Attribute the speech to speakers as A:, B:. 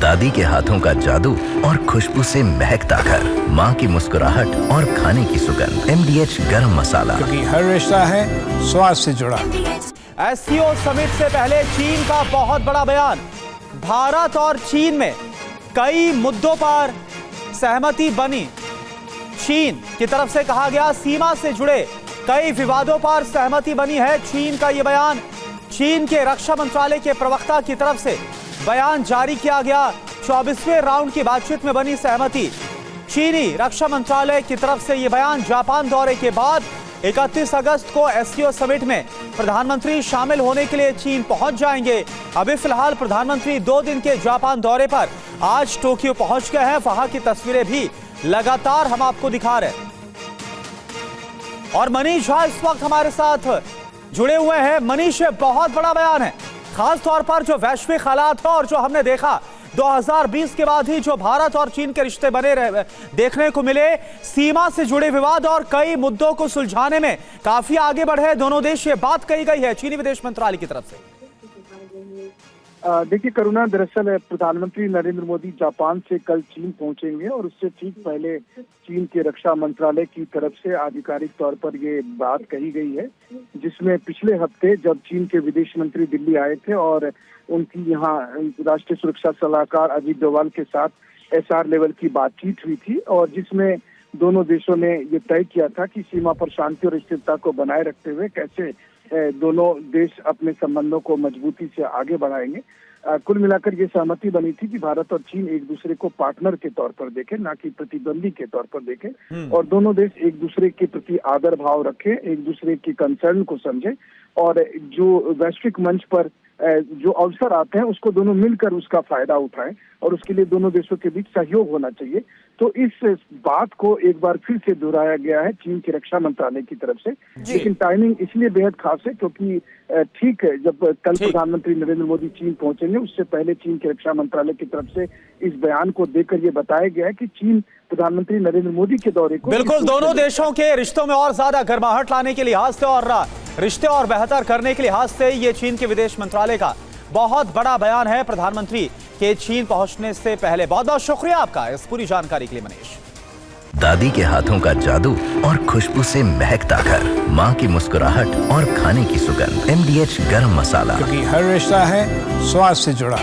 A: दादी के हाथों का जादू और खुशबू से महकता घर, माँ की मुस्कुराहट और खाने की सुगंध। MDH गरम मसाला,
B: क्योंकि हर रिश्ता है स्वाद से जुड़ा।
C: SCO समिट से पहले चीन का बहुत बड़ा बयान। भारत और चीन में कई मुद्दों पर सहमति बनी। चीन की तरफ से कहा गया सीमा से जुड़े कई विवादों पर सहमति बनी है। चीन का यह बयान चीन के रक्षा मंत्रालय के प्रवक्ता की तरफ से बयान जारी किया गया। 24वें राउंड की बातचीत में बनी सहमति। चीनी रक्षा मंत्रालय की तरफ से यह बयान जापान दौरे के बाद 31 अगस्त को SCO समिट में प्रधानमंत्री शामिल होने के लिए चीन पहुंच जाएंगे। अभी फिलहाल प्रधानमंत्री 2 दिन के जापान दौरे पर आज टोक्यो पहुंच गए हैं। वहां की तस्वीरें भी लगातार हम आपको दिखा रहे हैं। और मनीष झा इस वक्त हमारे साथ जुड़े हुए हैं। मनीष, बहुत बड़ा बयान है, खास तौर पर जो वैश्विक हालात है और जो हमने देखा 2020 के बाद ही जो भारत और चीन के रिश्ते बने रहे देखने को मिले। सीमा से जुड़े विवाद और कई मुद्दों को सुलझाने में काफी आगे बढ़े दोनों देश, ये बात कही गई है चीनी विदेश मंत्रालय की तरफ से।
D: देखिए करुणा, दरअसल प्रधानमंत्री नरेंद्र मोदी जापान से कल चीन पहुंचेंगे और उससे ठीक पहले चीन के रक्षा मंत्रालय की तरफ से आधिकारिक तौर पर ये बात कही गई है, जिसमें पिछले हफ्ते जब चीन के विदेश मंत्री दिल्ली आए थे और उनकी यहाँ राष्ट्रीय सुरक्षा सलाहकार अजीत डोभाल के साथ SR लेवल की बातचीत हुई थी और जिसमें दोनों देशों ने ये तय किया था कि सीमा पर शांति और स्थिरता को बनाए रखते हुए कैसे दोनों देश अपने संबंधों को मजबूती से आगे बढ़ाएंगे। कुल मिलाकर ये सहमति बनी थी कि भारत और चीन एक दूसरे को पार्टनर के तौर पर देखें, ना कि प्रतिद्वंदी के तौर पर देखें, और दोनों देश एक दूसरे के प्रति आदर भाव रखें, एक दूसरे की कंसर्न को समझें और जो वैश्विक मंच पर जो अवसर आते हैं उसको दोनों मिलकर उसका फायदा उठाएं और उसके लिए दोनों देशों के बीच सहयोग होना चाहिए। तो इस बात को एक बार फिर से दोहराया गया है चीन के रक्षा मंत्रालय की तरफ से। लेकिन टाइमिंग इसलिए बेहद खास है क्योंकि ठीक है जब कल प्रधानमंत्री नरेंद्र मोदी चीन पहुंचेंगे उससे पहले चीन के रक्षा मंत्रालय की तरफ से इस बयान को देकर ये बताया गया है कि चीन प्रधानमंत्री नरेंद्र मोदी के दौरे को
C: बिल्कुल दोनों देशों के रिश्तों में और ज्यादा गर्माहट लाने के लिहाज से और रिश्ते और बेहतर करने के लिहाज से ये चीन के विदेश मंत्रालय का बहुत बड़ा बयान है प्रधानमंत्री के चीन पहुंचने से पहले। बहुत बहुत शुक्रिया आपका इस पूरी जानकारी के लिए मनीष।
A: दादी के हाथों का जादू और खुशबू से महकता घर, माँ की मुस्कुराहट और खाने की सुगंध। MDH गरम मसाला,
B: क्योंकि हर रिश्ता है स्वाद से जुड़ा।